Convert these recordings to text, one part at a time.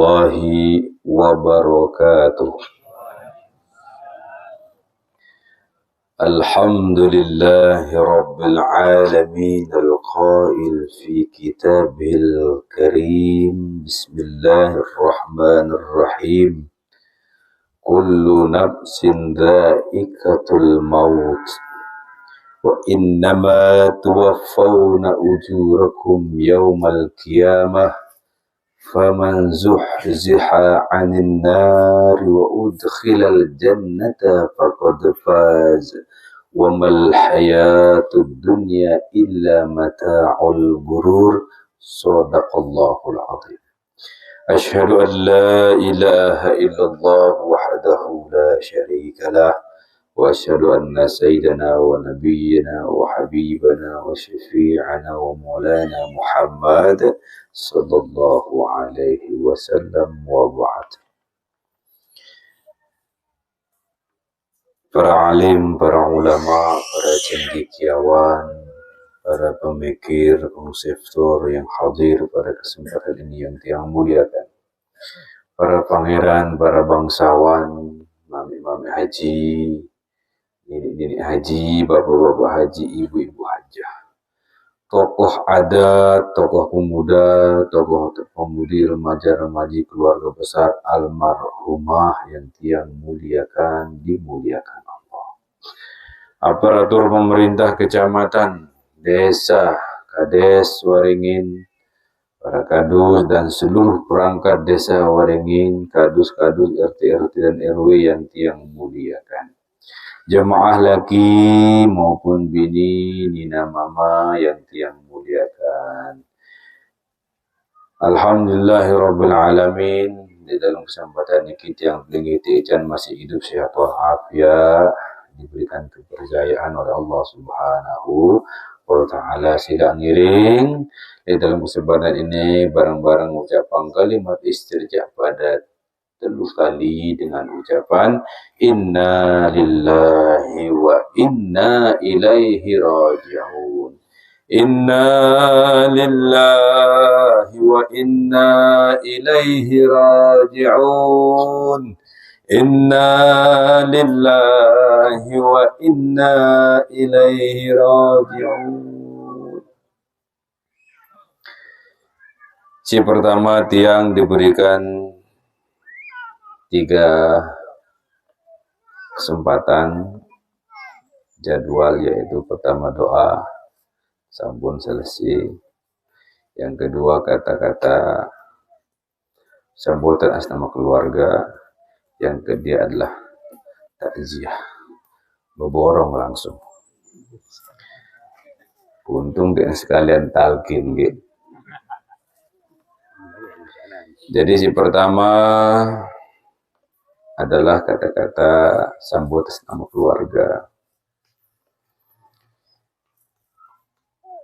Warahmatullahi wabarakatuh. Alhamdulillahi rabbil alamin al-qail fi kitabihil karim. Bismillahirrahmanirrahim. Kullu nafsin dha'iqatul maut wa innama tuwaffawna ujurakum yawmal qiyamah. فمن زحزح عن النار وأدخل الجنة فقد فاز وما الحياة الدنيا إلا متاع الغرور. صدق الله العظيم. أشهد أن لا إله إلا الله وحده لا شريك له وأشهد أن سيدنا ونبينا وحبيبنا وشفيعنا ومولانا محمد صلى الله عليه وسلم وبعد. Para alim, para ulama, para cendekiawan, para pemikir, konseptor yang hadir pada kesempatan ini yang tiang muliakan, para pangeran, para bangsawan, mami-mami haji, nenek-nenek haji, bapak-bapak haji, ibu-ibu hajah, tokoh adat, tokoh pemuda, tokoh pemudi, remaja-remaji keluarga besar almarhumah yang tiang muliakan, dimuliakan Allah. Aparatur pemerintah kecamatan, desa, kades Waringin, para kadus dan seluruh perangkat desa Waringin, kadus-kadus RT-RT dan RW yang tiang muliakan. Jemaah laki maupun bini, nina mama yang tiang muliakan. Alhamdulillahirabbil alamin. Di dalam kesempatan ini kita yang pelingiti ican masih hidup sehat walafiat, diberikan kepercayaan oleh Allah Subhanahu wa taala. Sila ngiring di dalam kesempatan ini bareng-bareng ucapan kalimat istirja pada telus kali dengan ucapan inna lillahi wa inna ilaihi raji'un. Inna lillahi wa inna ilaihi raji'un. Inna lillahi wa inna ilaihi raji'un. Si pertama tiang diberikan 3 kesempatan jadwal, yaitu pertama doa sampun selesai, yang kedua kata-kata sambutan atas nama keluarga, yang ketiga adalah takziah beborong langsung. Untung dengan sekalian talqin gitu. Jadi si pertama adalah kata-kata sambut atas nama keluarga.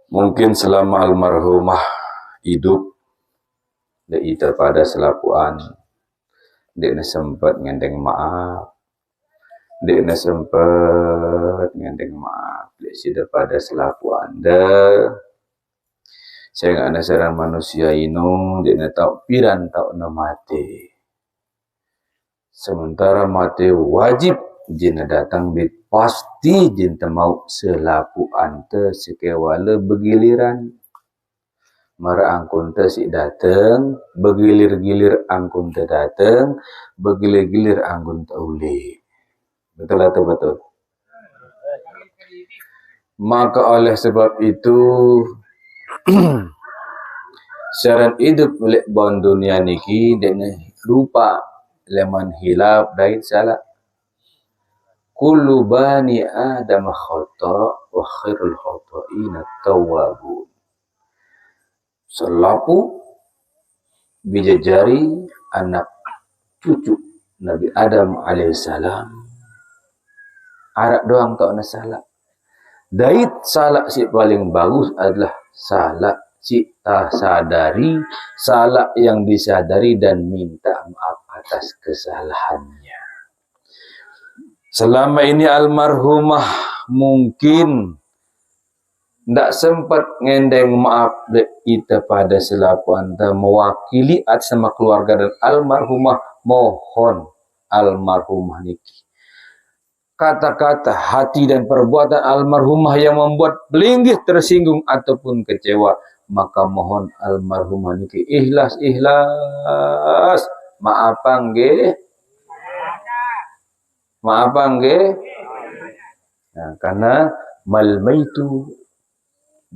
Mungkin selama almarhumah hidup, dia terpada selapuan, dia sempat ngendeng maaf, dia pada selapuan dah. Saya nggak ada seorang manusia ino, dia tahu piran tahu nama mati. Sementara mati wajib jina datang bit pasti jinta mau selaku ante sekewala begiliran. Mara angkun te si datang, begilir-gilir angkun te datang, begilir-gilir angkun te uli. Betul atau betul? Maka oleh sebab itu syarat hidup milik bon dunia niki dan lupa leman hilap dain salah. Kullu bani adam khata wa khairul khata'ina tawwabun. Selaku bijajari anak cucu Nabi Adam alaihissalam arak doang tak ada salah. Dait salah si paling bagus adalah salah si tak sadari, salah yang disadari dan minta maaf atas kesalahannya. Selama ini almarhumah mungkin ndak sempat ngendeng maaf kita pada selaku anda mewakili atas nama keluarga dan almarhumah, mohon almarhumah niki kata-kata, hati dan perbuatan almarhumah yang membuat belinggih tersinggung ataupun kecewa, maka mohon almarhumah niki ikhlas maafan nggih, nah, karena mal maitu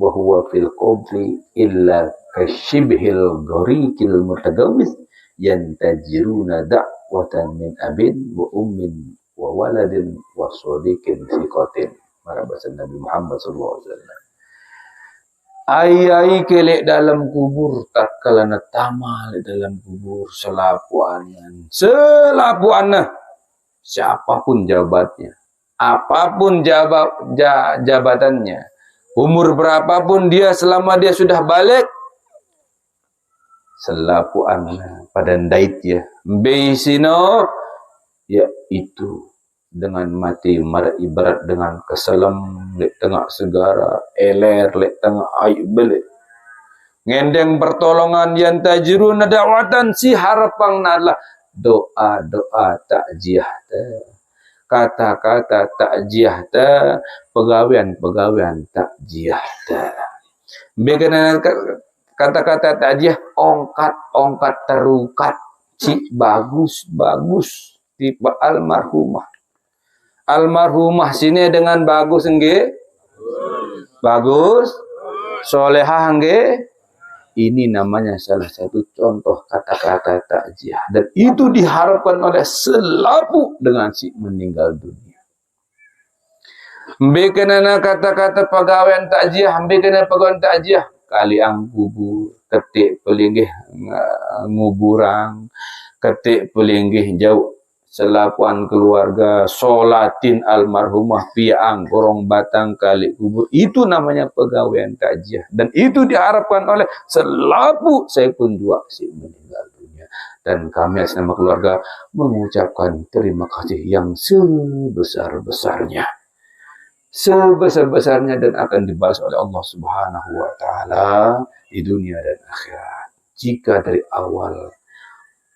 wa huwa fil qabri illa kasyibhil gharikil mutagawwis yantajiruna da'watan min abin wa ummin wa waladin wa sadiqin siqatin. Maka bahasa Nabi Muhammad sallallahu alaihi wasallam. Ai kelek dalam kubur tak kalana tamal dalam kubur selapuanan siapapun jabatnya, apapun jabatannya, umur berapapun dia, selama dia sudah balik selapuan pada ndait ya beisino yaitu dengan mati mara ibarat dengan keselam lek tengah segara eler lek tengah air belik ngendeng pertolongan yang tajiruna da'watan si harapang nalah doa takziah kata-kata takziah pegawean takziah bagaimana kata-kata takziah ongkat terukat cik bagus tipe almarhumah sini dengan bagus nggih bagus solehah nggih. Ini namanya salah satu contoh kata-kata takziah dan itu diharapkan oleh selapu dengan si meninggal dunia. Mbekana kata-kata pegawaian takziah, mbekana pegawaian takziah kali ang kubur, ketik pelinggih nguburang, ketik pelinggih jauh selapuan keluarga, solatin almarhumah piang korong batang kali kubur, itu namanya pegawaian takziah dan itu diharapkan oleh selapu saya pun juga si meninggal dunia dan kami atas nama keluarga mengucapkan terima kasih yang sebesar-besarnya dan akan dibalas oleh Allah Subhanahu wa taala di dunia dan akhirat. Jika dari awal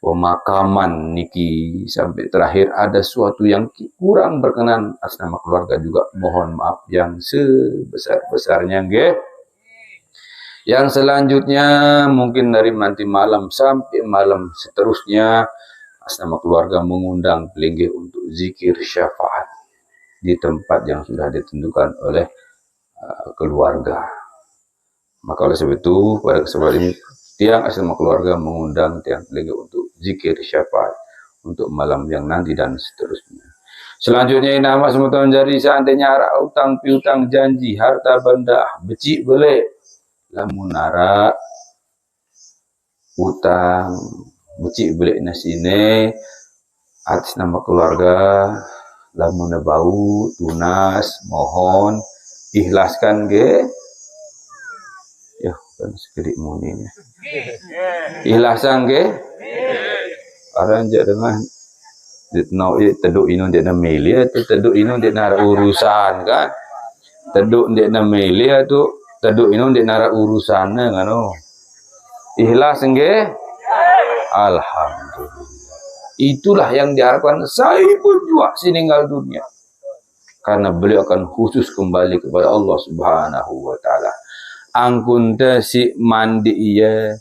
pemakaman niki sampai terakhir ada sesuatu yang kurang berkenan atas nama keluarga juga mohon maaf yang sebesar-besarnya nggih. Yang selanjutnya mungkin dari nanti malam sampai malam seterusnya atas nama keluarga mengundang pelinggih untuk zikir syafaat di tempat yang sudah ditentukan oleh keluarga. Maka oleh sebab itu pada kesempatan ini tiang atas nama keluarga mengundang tiang pelinggih untuk zikir syafaat untuk malam yang nanti dan seterusnya. Selanjutnya nama semua tahun jadi seandainya arah utang piutang janji harta benda becik boleh lamun arah utang becik boleh nasine atas nama keluarga lamun bau tunas mohon ikhlaskan ge ya kan sekedik muninya ikhlaskan ge aranja dengan ditno teduk inu dia na meli atau teduk inu dia nara urusan kan teduk dia na meli atau teduk inu dia nara urusan ngano ikhlas nggih alhamdulillah itulah yang diharapkan saya pun juga meninggal dunia karena beliau akan khusus kembali kepada Allah Subhanahu wa taala angkun si mandi iya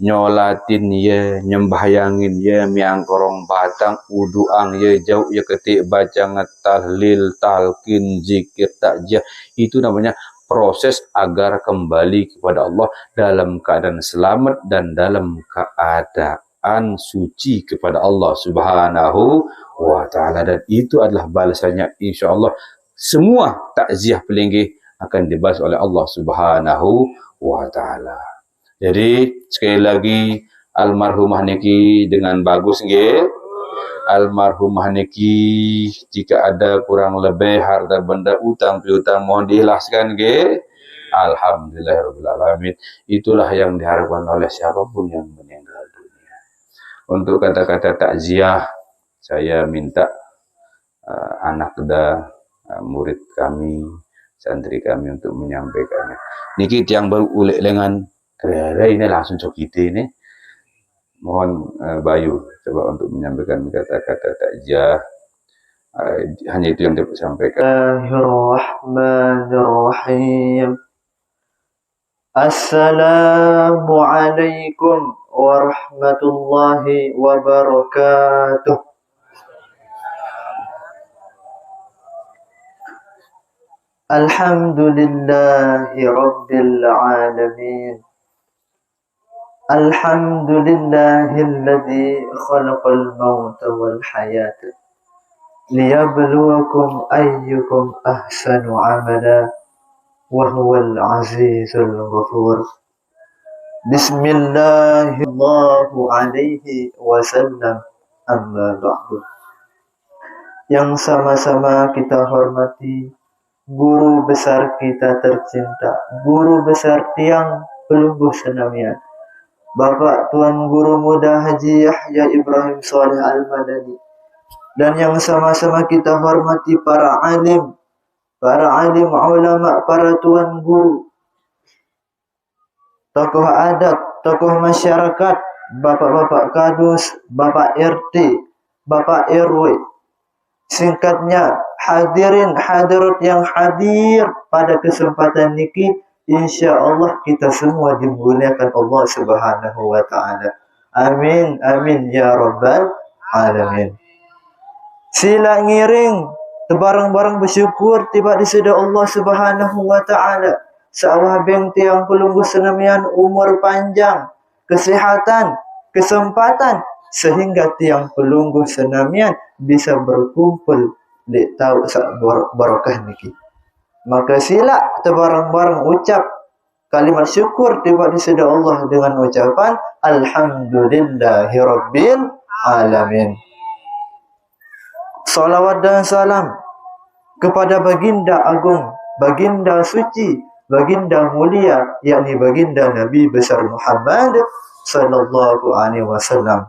nyolatin ya, nyembahyangin ya, miang korong batang, uduang ya, jauh ya ketik baca tahlil, talqin, zikir, takziah. Itu namanya proses agar kembali kepada Allah dalam keadaan selamat dan dalam keadaan suci kepada Allah Subhanahu wa taala dan itu adalah balasannya insyaallah semua takziah pelinggih akan dibalas oleh Allah Subhanahu wa taala. Jadi sekali lagi almarhumah niki dengan bagus nggih. Almarhumah niki jika ada kurang lebih harta benda utang piutang mohon diikhlaskan nggih. Alhamdulillahirabbil alamin. Itulah yang diharapkan oleh siapapun yang meninggal dunia. Untuk kata-kata takziah saya minta anak murid kami santri kami untuk menyampaikannya. Niki yang baru ulek lengan ini langsung cok kita ini. Mohon Bayu coba untuk menyampaikan kata-kata takziah. Hanya itu yang dapat sampaikan. Bismillahirrahmanirrahim. Assalamualaikum warahmatullahi wabarakatuh. Alhamdulillahi rabbil alamin. Alhamdulillahilladzi khalaqal mauta wal hayata liyabluwakum ayyukum ahsanu amala wa huwal azizul ghafur. Bismillahirrahmanirrahim alaihi wasallam, amma ba'du. Yang sama-sama kita hormati guru besar kita tercinta, guru besar tiang pelungguh senamian, Bapak Tuan Guru Muda Haji Yahya Ibrahim Saleh Al-Madani. Dan yang sama-sama kita hormati para alim ulama, para tuan guru, tokoh adat, tokoh masyarakat, bapak-bapak kadus, bapak RT, bapak RW. Singkatnya, hadirin hadirat yang hadir pada kesempatan niki, insya Allah kita semua dimuliakan Allah Subhanahu wa Ta'ala. Amin, amin ya Rabbal Alamin. Sila ngiring, tebarang-barang bersyukur tiba di sida Allah Subhanahu wa Ta'ala. Sawah beng tiang pelunggu senamian umur panjang, kesehatan, kesempatan, sehingga tiang pelunggu senamian bisa berkumpul di tahu barokah niki. Maka sila tebarang-barang ucap kalimat syukur tiba di sida Allah dengan ucapan Alhamdulillahirabbil alamin. Salawat dan salam kepada baginda agung, baginda suci, baginda mulia, yakni baginda Nabi besar Muhammad sallallahu alaihi wasallam.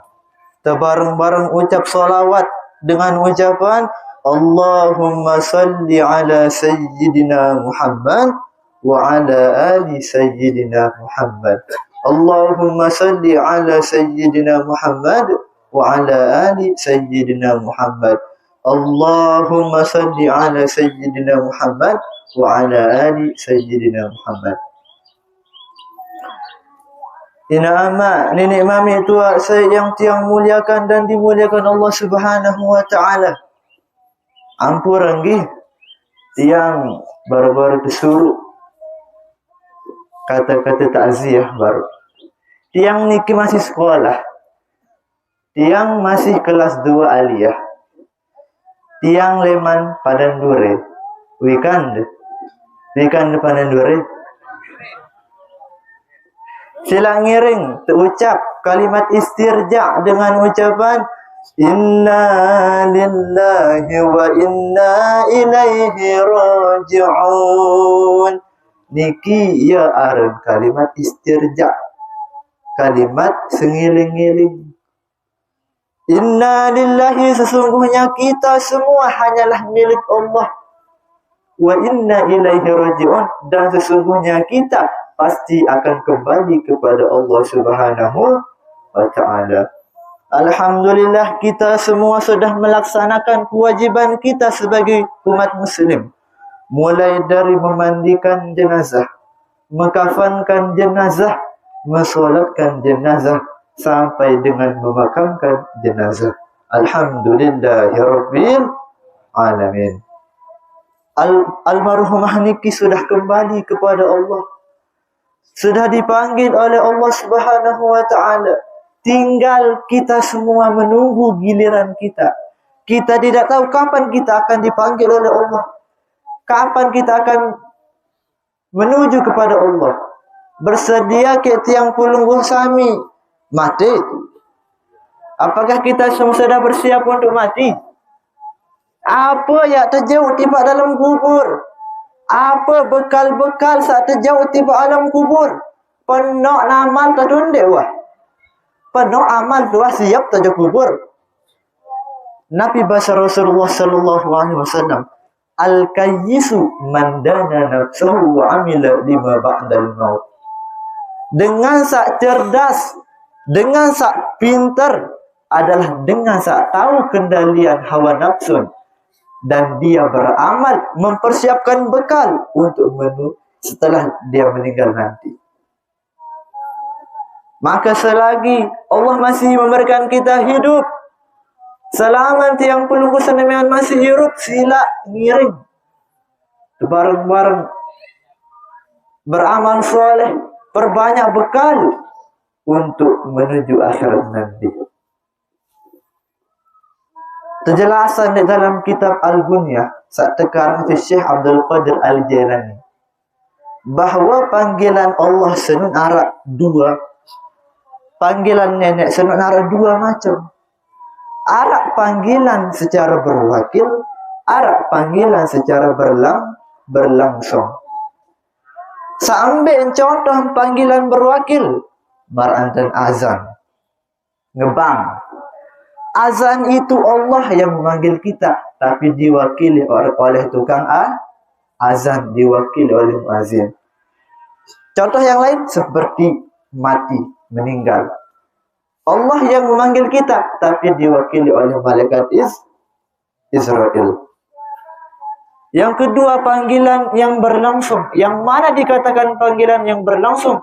Tebarang-barang ucap salawat dengan ucapan Allahumma salli ala sayyidina Muhammad wa ala ali sayyidina Muhammad. Allahumma salli ala sayyidina Muhammad wa ala ali sayyidina Muhammad. Allahumma salli ala sayyidina Muhammad wa ala ali sayyidina Muhammad. Ina ama nenek mami tua saya yang tiang muliakan dan dimuliakan Allah Subhanahu wa Ta'ala. Ampun nggih tiang baru-baru disuruh kata-kata takziah baru. Tiang niki masih sekolah. Tiang masih kelas 2 aliyah. Tiang leman padan dure. Weekend padan dure. Sila ngiring terucap kalimat istirja dengan ucapan Inna lillahi wa inna ilaihi raji'un. Niki ya aran kalimat istirja, kalimat sengiling-ngiling. Inna lillahi, sesungguhnya kita semua hanyalah milik Allah. Wa inna ilaihi raji'un, dan sesungguhnya kita pasti akan kembali kepada Allah Subhanahu wa Ta'ala. Alhamdulillah kita semua sudah melaksanakan kewajiban kita sebagai umat muslim. Mulai dari memandikan jenazah, mengkafankan jenazah, mensolatkan jenazah, sampai dengan memakamkan jenazah. Alhamdulillahirabbil alamin. Almarhumah niki sudah kembali kepada Allah. Sudah dipanggil oleh Allah Subhanahu wa Ta'ala. Tinggal kita semua menunggu giliran kita. Kita tidak tahu kapan kita akan dipanggil oleh Allah. Kapan kita akan menuju kepada Allah. Bersedia ke tiang pelungguh sami mati. Apakah kita semua sudah bersiap untuk mati? Apa yang terjauh tiba dalam kubur? Apa bekal-bekal saat terjauh tiba alam kubur? Penuh amal terdundek wah. Penuh amal tuah siap terjauh kubur. Nabi bahasa Rasulullah sallallahu alaihi wasallam Al-kayyisu man dana nafsahu wa amila lima ba'dal maut. Dengan sak cerdas, dengan sak pintar adalah dengan sak tahu kendalian hawa nafsu dan dia beramal mempersiapkan bekal untuk setelah dia meninggal nanti. Maka selagi Allah masih memberikan kita hidup, selama tiang pelunggu senemian masih hidup, sila ngiring bareng-bareng beramal soleh, perbanyak bekal untuk menuju akhirat nanti. Penjelasan di dalam kitab Al-Gunyah saat tekarang itu Syekh Abdul Qadir Al-Jailani bahawa panggilan Allah senara dua, panggilan nenek senara dua macam. Arak panggilan secara berwakil, arak panggilan secara berlangsung. Sambil contoh panggilan berwakil, marantan azan, ngebang. Azan itu Allah yang memanggil kita, tapi diwakili oleh tukang azan, diwakili oleh muazin. Contoh yang lain seperti mati, meninggal. Allah yang memanggil kita, tapi diwakili oleh malaikat Israel. Yang kedua, panggilan yang berlangsung. Yang mana dikatakan panggilan yang berlangsung?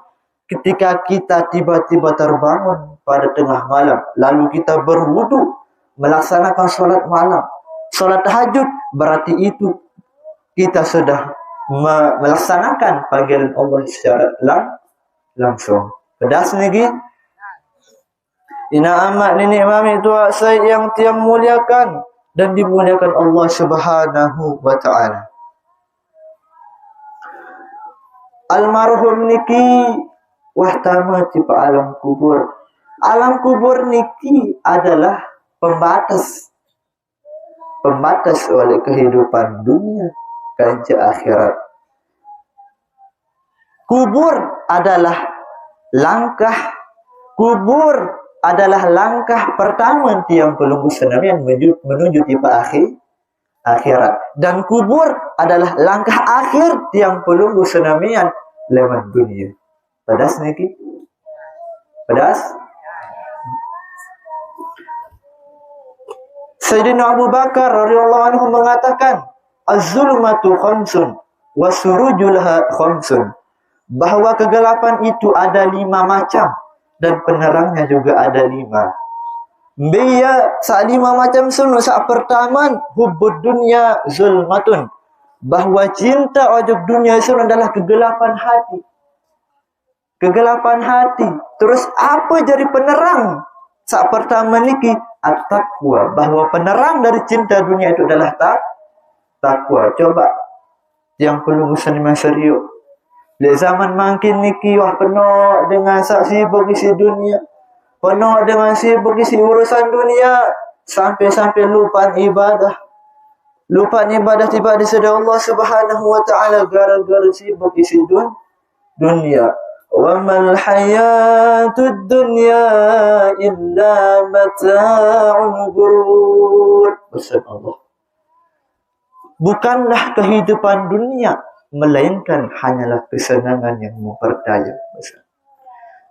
Ketika kita tiba-tiba terbangun pada tengah malam, lalu kita berwudu, melaksanakan sholat malam, sholat tahajud, berarti itu kita sudah melaksanakan panggilan Allah secara langsung. Pedas lagi. Ina amat nenek mami tua saya yang tiang muliakan dan dimuliakan Allah Subhanahu wa ta'ala. Almarhum niki wahtama tipe alam kubur. Alam kubur niki adalah pembatas oleh kehidupan dunia ke akhirat. Kubur adalah langkah pertama tiang pelunggu senamian menuju tipe akhirat. Dan kubur adalah langkah akhir tiang pelunggu senamian lewat dunia. Pedas niki? Pedas? Sayyidina Abu Bakar radhiyallahu anhu mengatakan, az-zulmatu khamsun wa surujulha khamsun. Bahwa kegelapan itu ada 5 macam dan penerangnya juga ada 5. Biya sa 5 macam sun. Sa pertama, hubbud dunya zulmatun. Bahwa cinta ojuk dunia itu adalah kegelapan hati. Kegelapan hati. Terus apa jadi penerang? Sa pertama niki at-taqwa. Bahwa penerang dari cinta dunia itu adalah takwa. Coba yang perlu muslimah serius. Di zaman makin niki wah penuh dengan sibuk isi dunia, penuh dengan sibuk isi urusan dunia, sampai lupa ibadah tiba di sisi Allah Subhanahu wa ta'ala gara-gara sibuk isi dunia. Wa mal hayatud dunya illa mata'ul ghurur. Pesan Allah. Bukanlah kehidupan dunia melainkan hanyalah kesenangan yang memperdaya.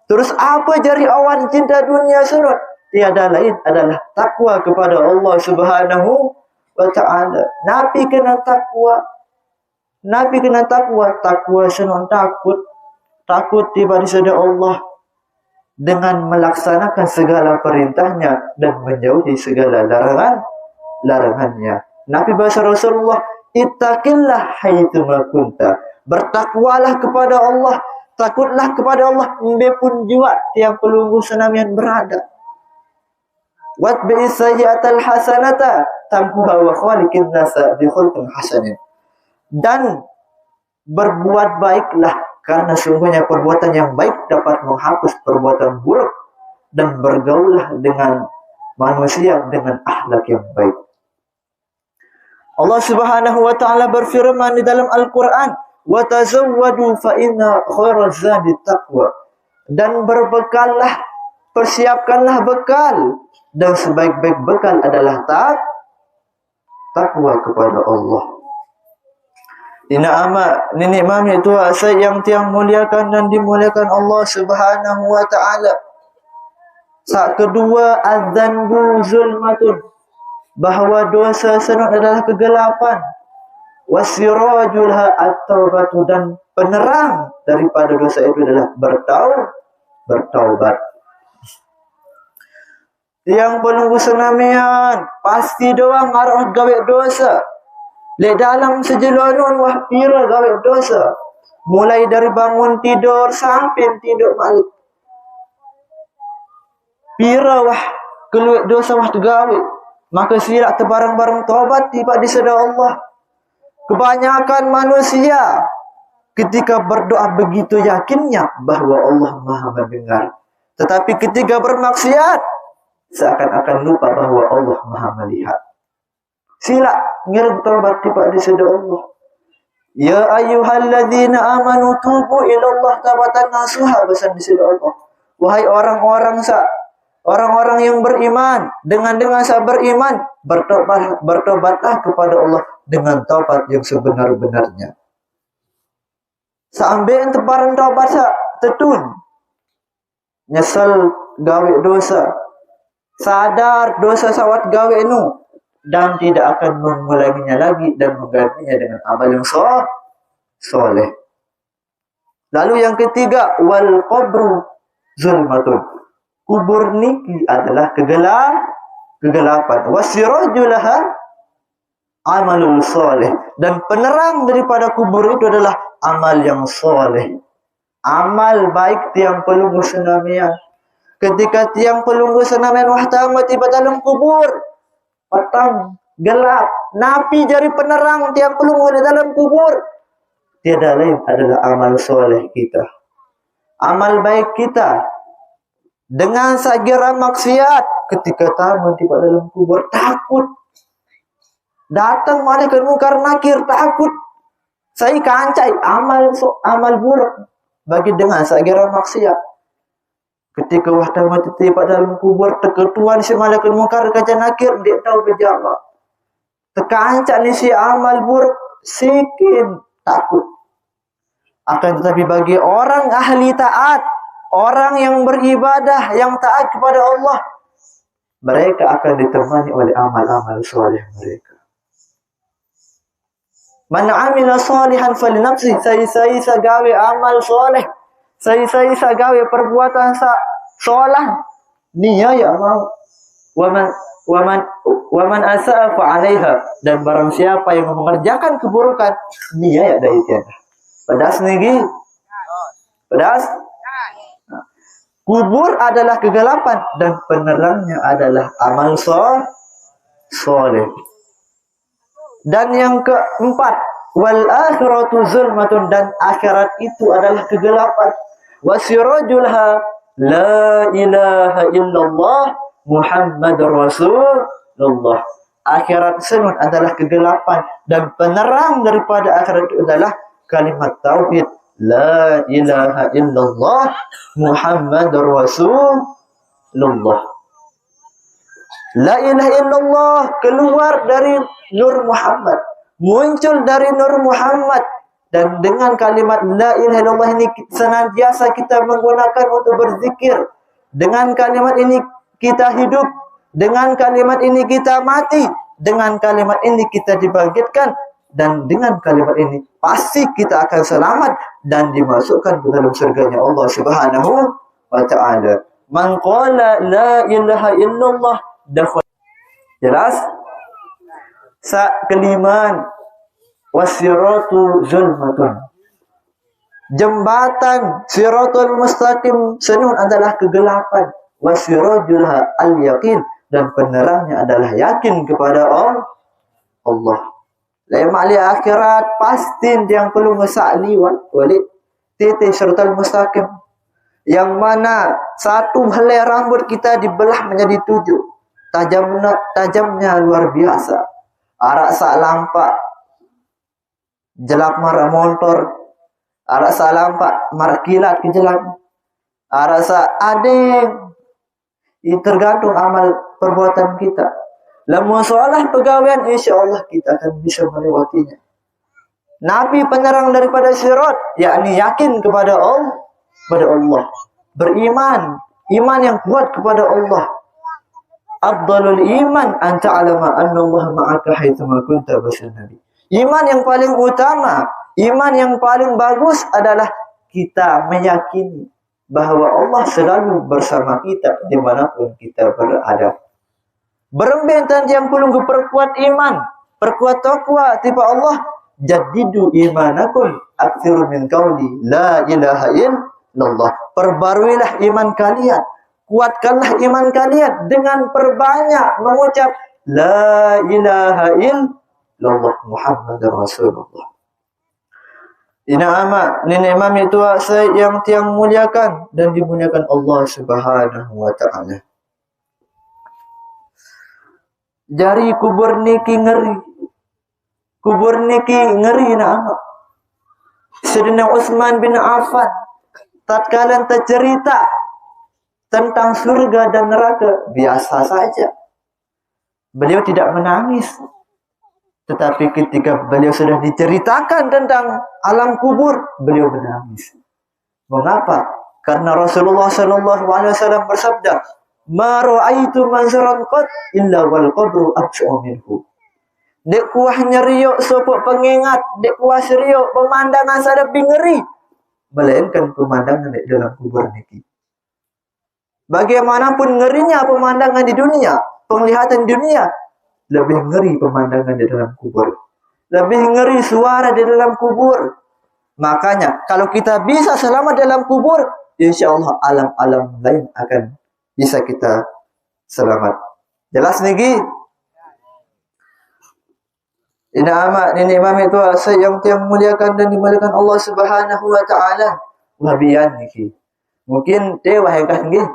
Terus apa jari awan cinta dunia surut? Tiada lain adalah takwa kepada Allah Subhanahu wa ta'ala. Nabi kena takwa. Takwa senang takut tiba di sisi Allah dengan melaksanakan segala perintahnya dan menjauhi segala larangannya. Nabi bahasa Rasulullah, ittaqillah haitsu ma kunta. Bertakwalah kepada Allah, takutlah kepada Allah mbepun jua tiang pelunggu senamian berada. Watbi sayyi'atal hasanata tamhuha wa khaliqin nasa bi khulqin hasanin. Dan berbuat baiklah, karena sungguhnya perbuatan yang baik dapat menghapus perbuatan buruk, dan bergaullah dengan manusia dengan akhlak yang baik. Allah Subhanahu wa ta'ala berfirman di dalam Al-Quran, wa tazawwadu fa inna khairaz zadi taqwa. Dan berbekallah, persiapkanlah bekal, dan sebaik-baik bekal adalah takwa kepada Allah. nenek mami tua saya yang tiang muliakan dan dimuliakan Allah Subhanahu wa taala. Sak kedua, adzanbu zulmatun, bahawa dosa senut adalah kegelapan. Wasirajulha at-taubatu, dan penerang daripada dosa itu adalah bertaubat. Yang penunggu senamian pasti doang arah gawe dosa. Le dalam sejelonun wah pira gawe dosa. Mulai dari bangun tidur sampai tidur balik. Pira wah keluar dosa wah tergawe. Maka sirak terbarang-barang taubat tiba di sada Allah. Kebanyakan manusia ketika berdoa begitu yakinnya bahwa Allah Maha mendengar. Tetapi ketika bermaksiat seakan-akan lupa bahwa Allah Maha melihat. Sila ngirim taubat tiba di sada Allah. Ya ayyuhalladzina amanu tubu ilallah taubatan nasuha, pesan di sada Allah. Wahai orang-orang yang beriman, dengan sa beriman, bertobatlah kepada Allah dengan taubat yang sebenar-benarnya. Sampai tebaran taubat sa tetun. Nyesal gawe dosa. Sadar dosa sawat gawe nu dan tidak akan mengulanginya lagi dan menggantinya dengan amal yang soleh. Lalu yang ketiga, wal qabru zulmatun. Kubur niki adalah kegelapan. Wasirajulaha amalul soleh, dan penerang daripada kubur itu adalah amal yang soleh. Amal baik tiang pelunggu senamian. Ketika tiang pelunggu senamian wah tamat tiba dalam kubur, petang gelap, napi jari penerang tiang pelunggu di dalam kubur. Tiada lain adalah amal soleh kita, amal baik kita. Dengan sagira maksiat, ketika tamat tiba dalam kubur takut. Datang malaikat mungkar nakir takut. Saya kancai amal buruk bagi dengan sagira maksiat. Ketika wah tamat tiba dalam kubur, teketuan si malaikat mungkar kaca nakir, dia tahu berjawab. Tekancak ni si amal buruk sikin takut. Akan tetapi bagi orang ahli taat, orang yang beribadah, yang taat kepada Allah, mereka akan ditemani oleh amal-amal soleh mereka. Man amila salihan falinafsi, saya gawe amal soleh, saya gawe perbuatan solah, niya ya mau. Waman asa'a fa 'alaiha, dan barang siapa yang mengerjakan keburukan, niya ya dari tiada. Pedas nih, pedas. Kubur adalah kegelapan dan penerangnya adalah amal soleh. Dan yang keempat, wal akhiratu zulmatun, dan akhirat itu adalah kegelapan. Wasirajulha la ilaha illallah Muhammadur Rasulullah. Akhirat senun adalah kegelapan dan penerang daripada akhirat itu adalah kalimat tauhid. La ilaha illallah Muhammadur Rasulullah. La ilaha illallah keluar dari Nur Muhammad, muncul dari Nur Muhammad, dan dengan kalimat la ilaha illallah ini senantiasa kita menggunakan untuk berzikir. Dengan kalimat ini kita hidup, dengan kalimat ini kita mati, dengan kalimat ini kita dibangkitkan, dan dengan kalimat ini pasti kita akan selamat dan dimasukkan ke dalam surganya Allah Subhanahu wa taala. Man qala la ilaha illallah dakhal. Jelas? Keliman, wasiratu zulmatun. Jembatan siratul mustaqim senun adalah kegelapan. Wasirajulha al-yaqin, dan penerangnya adalah yakin kepada Allah. Lemali akhirat pasti yang perlu ngesak liwat wali titik siratal mustaqim, yang mana satu helai rambut kita dibelah menjadi 7. Tajamnya luar biasa. Arak sak lampak jelap marah motor, arak sak lampak marah kilat ke jelap, arak sak ading. Itu tergantung amal perbuatan kita. Lamun soalah pegawaian, insya Allah kita akan bisa melewatinya. Nabi penerang daripada sirat, yakni yakin kepada Allah, beriman, iman yang kuat kepada Allah. Afdalul iman an ta'lama anna Allah ma'aka haitsuma kunta, bahasa Nabi. Iman yang paling utama, iman yang paling bagus adalah kita meyakini bahwa Allah selalu bersama kita dimanapun kita berada. Berembeng yang perlu perkuat iman, perkuat takwa tiba Allah. Jadidu imanakum aktsiru min qauli la ilaha illallah. Perbaruilah iman kalian, kuatkanlah iman kalian dengan perbanyak mengucap la ilaha illallah Muhammadar Rasulullah. Ini imam itu yang tiang muliakan dan dimuliakan Allah Subhanahu wa taala. Jari kubur niki ngeri. Kubur niki ngeri nak. Sayyidina Utsman bin Affan tatkala tercerita tentang surga dan neraka biasa saja. Beliau tidak menangis. Tetapi ketika beliau sudah diceritakan tentang alam kubur, beliau menangis. Mengapa? Karena Rasulullah sallallahu alaihi wasallam bersabda, "Ma ra'aitu manzaran qat illa wal qabru absa'u minhu." Dek kuah nyeriuk sopok pengingat, dek kuah seriuk pemandangan sada ngeri, melainkan pemandangan di dalam kubur niki. Bagaimanapun ngerinya pemandangan di dunia, penglihatan di dunia, lebih ngeri pemandangan di dalam kubur. Lebih ngeri suara di dalam kubur. Makanya, kalau kita bisa selamat dalam kubur, insya Allah alam-alam lain akan bisa kita selamat. Jelas niki? Ini amat, ini imam itu yang muliakan dan dimuliakan Allah Subhanahu wa taala. Wabian niki. Mungkin dewa yang kan nggih.